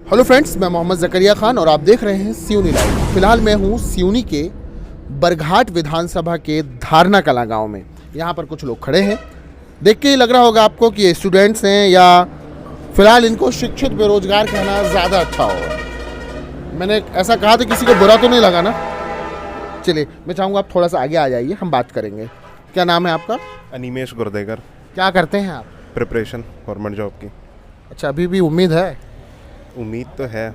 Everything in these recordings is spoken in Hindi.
हेलो फ्रेंड्स, मैं मोहम्मद ज़करिया खान और आप देख रहे हैं सिवनी लाइव। फिलहाल मैं हूँ सिवनी के बरघाट विधानसभा के धारना कला गांव में। यहाँ पर कुछ लोग खड़े हैं। देख के ही लग रहा होगा आपको कि ये स्टूडेंट्स हैं या फिलहाल इनको शिक्षित बेरोजगार कहना ज़्यादा अच्छा होगा। मैंने ऐसा कहा तो किसी को बुरा तो नहीं लगा ना? चलिए, मैं चाहूँगा आप थोड़ा सा आगे आ जाइए, हम बात करेंगे। क्या नाम है आपका? अनिमेश गुरदेकर। क्या करते हैं आप? प्रिपरेशन गवर्नमेंट जॉब की। अच्छा, अभी भी उम्मीद है? उम्मीद तो है।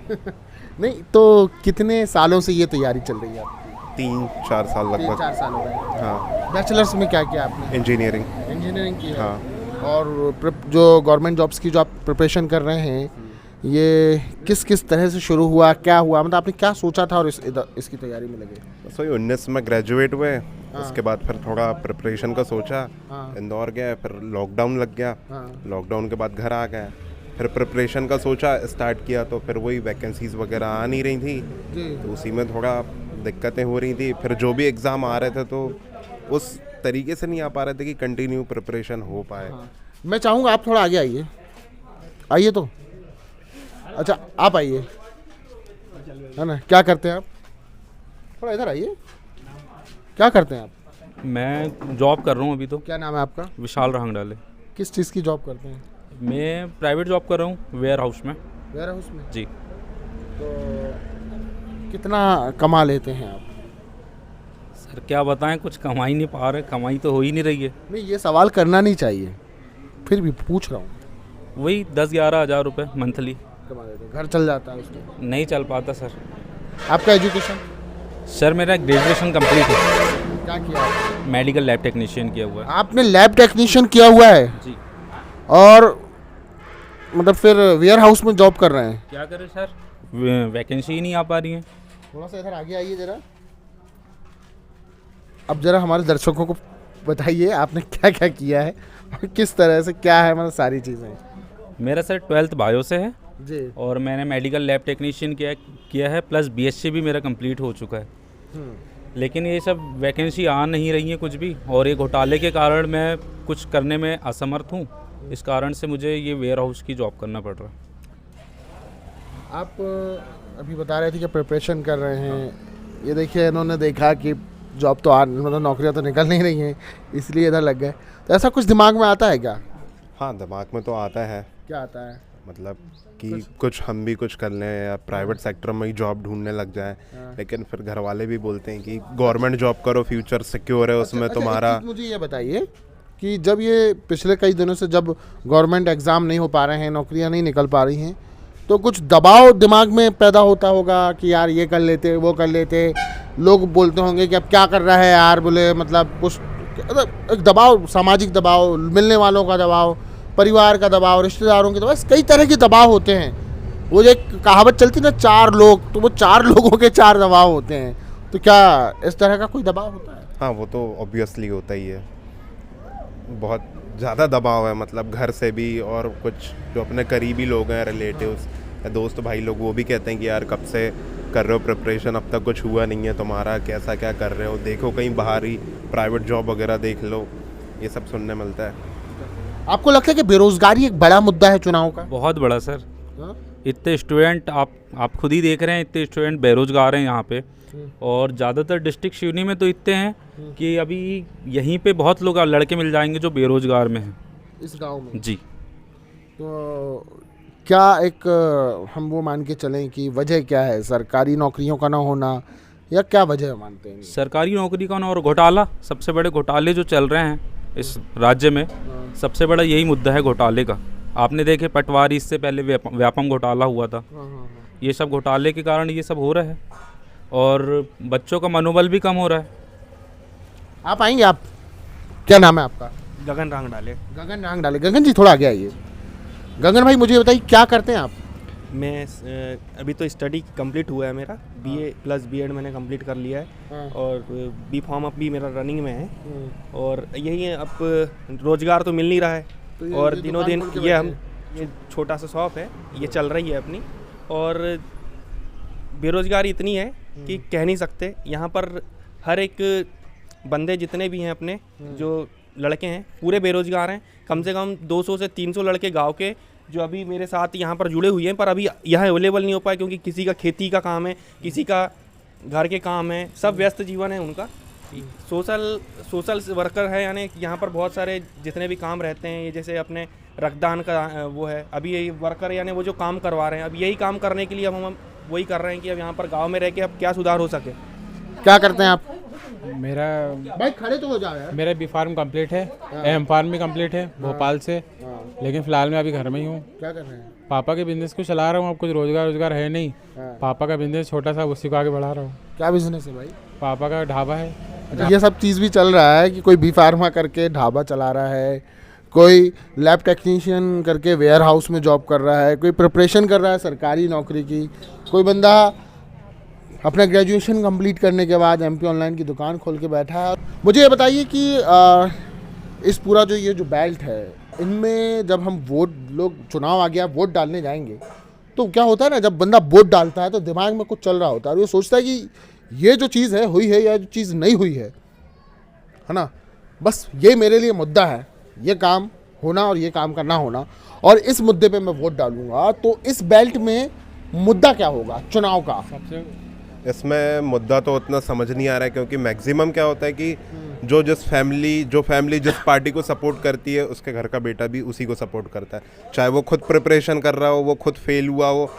नहीं तो कितने सालों से ये तैयारी चल रही है आपकी? 3-4 साल लगभग। 3-4 साल हो गए। हाँ, बैचलर्स में क्या किया आपने? इंजीनियरिंग। इंजीनियरिंग की है। हाँ। और जो गवर्नमेंट जॉब्स की जो आप प्रिपरेशन कर रहे हैं, ये किस किस तरह से शुरू हुआ, क्या हुआ, मतलब आपने क्या सोचा था और इसकी तैयारी में लगे? बस वही 19 में ग्रेजुएट हुए। उसके बाद फिर थोड़ा प्रिपरेशन का सोचा। हाँ। इंदौर गए, फिर लॉकडाउन लग गया। हाँ। लॉकडाउन के बाद घर आ गए, फिर प्रिपरेशन का सोचा, स्टार्ट किया तो फिर वही वैकेंसीज वगैरह आ नहीं रही थी, तो उसी में थोड़ा दिक्कतें हो रही थी। फिर जो भी एग्ज़ाम आ रहे थे तो उस तरीके से नहीं आ पा रहे थे कि कंटिन्यू प्रिपरेशन हो पाए। हाँ। मैं चाहूँगा आप थोड़ा आगे आइए। आइए तो। अच्छा, आप आइए, है ना? क्या करते हैं आप? थोड़ा इधर आइए। क्या करते हैं आप? मैं जॉब कर रहा हूँ अभी तो। क्या नाम है आपका? विशाल रंगडाले। किस चीज़ की जॉब करते हैं? मैं प्राइवेट जॉब कर रहा हूँ वेयर हाउस में। वेयर हाउस में? जी। तो कितना कमा लेते हैं आप? सर क्या बताएं, कुछ कमा ही नहीं पा रहे, कमाई तो हो ही नहीं रही है। नहीं, ये सवाल करना नहीं चाहिए, फिर भी पूछ रहा हूँ। वही 10-11 हज़ार रुपये मंथली। कमा लेते हैं, घर चल जाता है उसमें? नहीं चल पाता सर। आपका एजुकेशन? सर मेरा ग्रेजुएशन कंप्लीट है। क्या किया आपने? मेडिकल लैब टेक्नीशियन किया हुआ है। आपने लैब टेक्नीशियन किया हुआ है? जी। और मतलब फिर वेयर हाउस में जॉब कर रहे हैं? क्या करें सर, वैकेंसी ही नहीं आ पा रही है। थोड़ा सा इधर आगे आइए ज़रा। अब ज़रा हमारे दर्शकों को बताइए आपने क्या क्या किया है और किस तरह से क्या है, मतलब सारी चीज़ें। मेरा सर 12th बायो से है जी। और मैंने मेडिकल लैब टेक्नीशियन किया है, प्लस बीएससी भी मेरा कंप्लीट हो चुका है। लेकिन ये सब वैकेंसी आ नहीं रही है कुछ भी, और ये घोटाले के कारण मैं कुछ करने में असमर्थ हूँ। इस कारण से मुझे ये वेयर हाउस की जॉब करना पड़ रहा है। आप अभी बता रहे थे कि प्रिपरेशन कर रहे हैं। ये देखिए, इन्होंने देखा कि जॉब तो मतलब नौकरियां तो निकल नहीं रही हैं, इसलिए इधर लग गए। तो ऐसा कुछ दिमाग में आता है क्या? हाँ, दिमाग में तो आता है। क्या आता है? मतलब कि कुछ हम भी कुछ कर लें या प्राइवेट सेक्टर में ही जॉब ढूंढने लग जाएं। लेकिन फिर घर वाले भी बोलते हैं कि गवर्नमेंट जॉब करो, फ्यूचर सिक्योर है उसमें तुम्हारा। एक चीज़ मुझे ये बताइए कि जब ये पिछले कई दिनों से जब गवर्नमेंट एग्ज़ाम नहीं हो पा रहे हैं, नौकरियां नहीं निकल पा रही हैं, तो कुछ दबाव दिमाग में पैदा होता होगा कि यार ये कर लेते, वो कर लेते। लोग बोलते होंगे कि अब क्या कर रहा है यार, बोले मतलब कुछ एक दबाव, सामाजिक दबाव, मिलने वालों का दबाव, परिवार का दबाव, रिश्तेदारों के दबाव, कई तरह के दबाव होते हैं। वो जो एक कहावत चलती ना, 4 लोग, तो वो 4 लोगों के 4 दबाव होते हैं। तो क्या इस तरह का कोई दबाव होता है? हाँ, वो तो ऑब्वियसली होता ही है। बहुत ज़्यादा दबाव है, मतलब घर से भी, और कुछ जो अपने करीबी लोग हैं, रिलेटिव्स या दोस्त भाई लोग, वो भी कहते हैं कि यार कब से कर रहे हो प्रिपरेशन, अब तक कुछ हुआ नहीं है तुम्हारा, कैसा क्या कर रहे हो, देखो कहीं बाहर ही प्राइवेट जॉब वगैरह देख लो। ये सब सुनने मिलता है। आपको लगता है कि बेरोजगारी एक बड़ा मुद्दा है चुनाव का? बहुत बड़ा सर। हाँ? इतने स्टूडेंट आप खुद ही देख रहे हैं, इतने स्टूडेंट बेरोजगार हैं यहाँ पे। और ज़्यादातर डिस्ट्रिक्ट सिवनी में तो इतने हैं कि अभी यहीं पे बहुत लोग लड़के मिल जाएंगे जो बेरोजगार में हैं इस गांव में। जी। तो क्या एक हम वो मान के चलें कि वजह क्या है, सरकारी नौकरियों का ना होना, या क्या वजह मानते हैं? सरकारी नौकरी का ना, और घोटाला, सबसे बड़े घोटाले जो चल रहे हैं इस राज्य में, सबसे बड़ा यही मुद्दा है घोटाले का। आपने देखे पटवारी, इससे पहले व्यापम घोटाला हुआ था। ये सब घोटाले के कारण ये सब हो रहा है, और बच्चों का मनोबल भी कम हो रहा है। आप आएंगे? आप क्या नाम है आपका? गगन रांग डाले। गगन नांग डाले। गगन जी थोड़ा आगे आइए। गगन भाई, मुझे बताइए क्या करते हैं आप? मैं अभी तो स्टडी कंप्लीट हुआ है मेरा, बीए प्लस बीएड मैंने कंप्लीट कर लिया है, और बी फॉर्म अब भी मेरा रनिंग में है। और यही है, अब रोज़गार तो मिल नहीं रहा है, तो और दिनों दिन ये छोटा सा शॉप है, ये चल रही है अपनी, और बेरोज़गारी इतनी है कि कह नहीं सकते। यहाँ पर हर एक बंदे जितने भी हैं अपने, जो लड़के हैं, पूरे बेरोज़गार हैं। कम से कम 200 से 300 लड़के गांव के जो अभी मेरे साथ यहाँ पर जुड़े हुए हैं, पर अभी यहाँ अवेलेबल नहीं हो पाए क्योंकि किसी का खेती का काम है, किसी का घर के काम है, सब व्यस्त जीवन है उनका। सोशल वर्कर है, यानी यहाँ पर बहुत सारे जितने भी काम रहते हैं, ये जैसे अपने रक्तदान का वो है, अभी यही वर्कर यानी वो जो काम करवा रहे हैं, अब यही काम करने के लिए अब हम वही कर रहे हैं कि अब यहाँ पर गांव में रह के अब क्या सुधार हो सके। क्या करते हैं आप? मेरा भाई खड़े तो हो जाओ यार। मेरा बी फार्म कंप्लीट है, एम फार्म भी कंप्लीट है भोपाल से, लेकिन फ़िलहाल मैं अभी घर में ही हूँ। क्या कर रहे हैं? पापा के बिजनेस को चला रहा हूँ, अब कुछ रोज़गार है नहीं। पापा का बिजनेस छोटा सा, उसी को आगे बढ़ा रहा हूँ। क्या बिजनेस है भाई? पापा का ढाबा है। अच्छा, ये सब चीज़ भी चल रहा है कि कोई बी फार्मा करके ढाबा चला रहा है, कोई लैब टेक्नीशियन करके वेयर हाउस में जॉब कर रहा है, कोई प्रिपरेशन कर रहा है सरकारी नौकरी की, कोई बंदा अपना ग्रेजुएशन कंप्लीट करने के बाद एमपी ऑनलाइन की दुकान खोल के बैठा है। मुझे ये बताइए कि इस पूरा जो ये जो बेल्ट है, इनमें जब हम लोग चुनाव आ गया वोट डालने जाएंगे तो क्या होता है ना, जब बंदा वोट डालता है तो दिमाग में कुछ चल रहा होता है और वो सोचता है कि ये जो चीज़ है हुई है या जो चीज़ नहीं हुई है ना, बस ये मेरे लिए मुद्दा है, ये काम होना और ये काम का ना होना, और इस मुद्दे पे मैं वोट डालूंगा। तो इस बेल्ट में मुद्दा क्या होगा चुनाव का? इसमें मुद्दा तो उतना समझ नहीं आ रहा है, क्योंकि मैक्सिमम क्या होता है कि जो फैमिली जिस पार्टी को सपोर्ट करती है, उसके घर का बेटा भी उसी को सपोर्ट करता है, चाहे वो खुद प्रिपरेशन कर रहा हो, वो खुद फेल हुआ हो,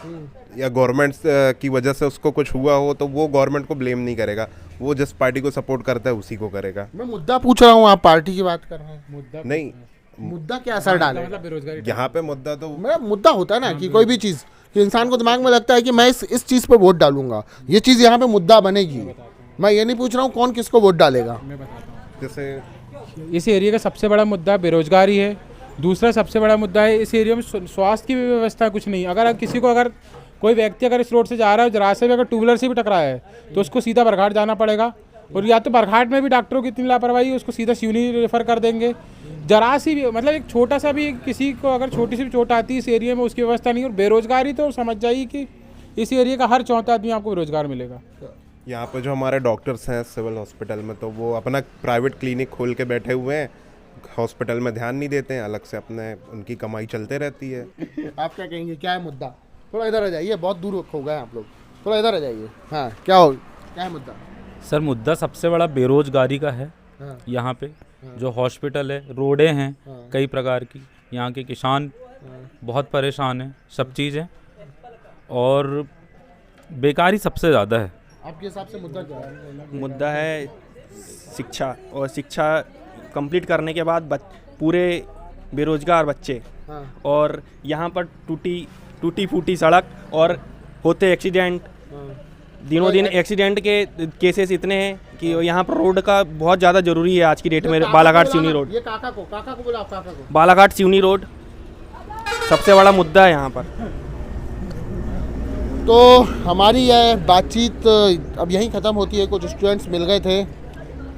या गवर्नमेंट की वजह से उसको कुछ हुआ हो, तो वो गवर्नमेंट को ब्लेम नहीं करेगा, वो जिस पार्टी को सपोर्ट करता है उसी को करेगा। मैं मुद्दा पूछ रहा हूँ, आप पार्टी की बात कर रहे हैं। मुद्दा नहीं, मुद्दा क्या असर डालेगा? मतलब बेरोजगारी। यहाँ पे मुद्दा तो मेरा मुद्दा होता है ना कि कोई भी चीज़ कि इंसान को दिमाग में लगता है कि मैं इस चीज़ पे वोट डालूंगा, ये चीज़ यहाँ पे मुद्दा बनेगी। मैं ये नहीं पूछ रहा हूँ कौन किसको वोट डालेगा। मैं बताता हूँ, जैसे इस एरिया का सबसे बड़ा मुद्दा बेरोजगारी है। दूसरा सबसे बड़ा मुद्दा है इस एरिया में स्वास्थ्य की भी व्यवस्था कुछ नहीं। अगर किसी को अगर कोई व्यक्ति अगर इस रोड से जा रहा है, रास्ते में अगर टू व्हीलर से भी टकराया है तो उसको सीधा बरघाट जाना पड़ेगा, और या तो बरघाट में भी डॉक्टरों की इतनी लापरवाही है, उसको सीधा सिवनी रेफर कर देंगे। जरा सी भी मतलब एक छोटा सा भी किसी को अगर छोटी सी भी चोट आती है इस एरिया में, उसकी व्यवस्था नहीं। और बेरोजगारी तो समझ जाइए कि इस एरिया का हर चौथा आदमी आपको रोजगार मिलेगा। यहाँ पे जो हमारे डॉक्टर्स हैं सिविल हॉस्पिटल में, तो वो अपना प्राइवेट क्लिनिक खोल के बैठे हुए हैं, हॉस्पिटल में ध्यान नहीं देते हैं, अलग से अपने उनकी कमाई चलते रहती है। आप क्या कहेंगे, क्या है मुद्दा? थोड़ा इधर आ जाइए, बहुत दूर हो गए आप लोग, थोड़ा इधर आ जाइए। हाँ, क्या है मुद्दा? सर मुद्दा सबसे बड़ा बेरोजगारी का है। हाँ। यहाँ पे जो हॉस्पिटल है, रोडें हैं कई प्रकार की, यहाँ के किसान बहुत परेशान हैं, सब चीज़ें, और बेकारी सबसे ज़्यादा है। आपके हिसाब से मुद्दा क्या है? मुद्दा है शिक्षा, और शिक्षा कंप्लीट करने के बाद पूरे बेरोजगार बच्चे, हाँ। और यहाँ पर टूटी फूटी सड़क और होते एक्सीडेंट, दिनों दिन एक्सीडेंट के केसेस इतने हैं कि यहाँ पर रोड का बहुत ज़्यादा ज़रूरी है आज की डेट में। बालाघाट सिवनी रोड, ये काका को बोला, आप काका को। बालाघाट सिवनी रोड सबसे बड़ा मुद्दा है यहाँ पर। तो हमारी यह बातचीत अब यहीं ख़त्म होती है। कुछ स्टूडेंट्स मिल गए थे,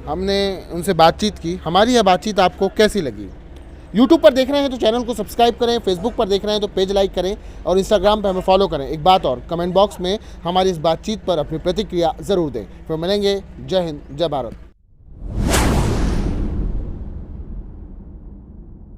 हमने उनसे बातचीत की। हमारी यह बातचीत आपको कैसी लगी? यूट्यूब पर देख रहे हैं तो चैनल को सब्सक्राइब करें, फेसबुक पर देख रहे हैं तो पेज लाइक करें, और इंस्टाग्राम पर हमें फॉलो करें। एक बात और, कमेंट बॉक्स में हमारी इस बातचीत पर अपनी प्रतिक्रिया ज़रूर दें। फिर मिलेंगे। जय हिंद, जय भारत।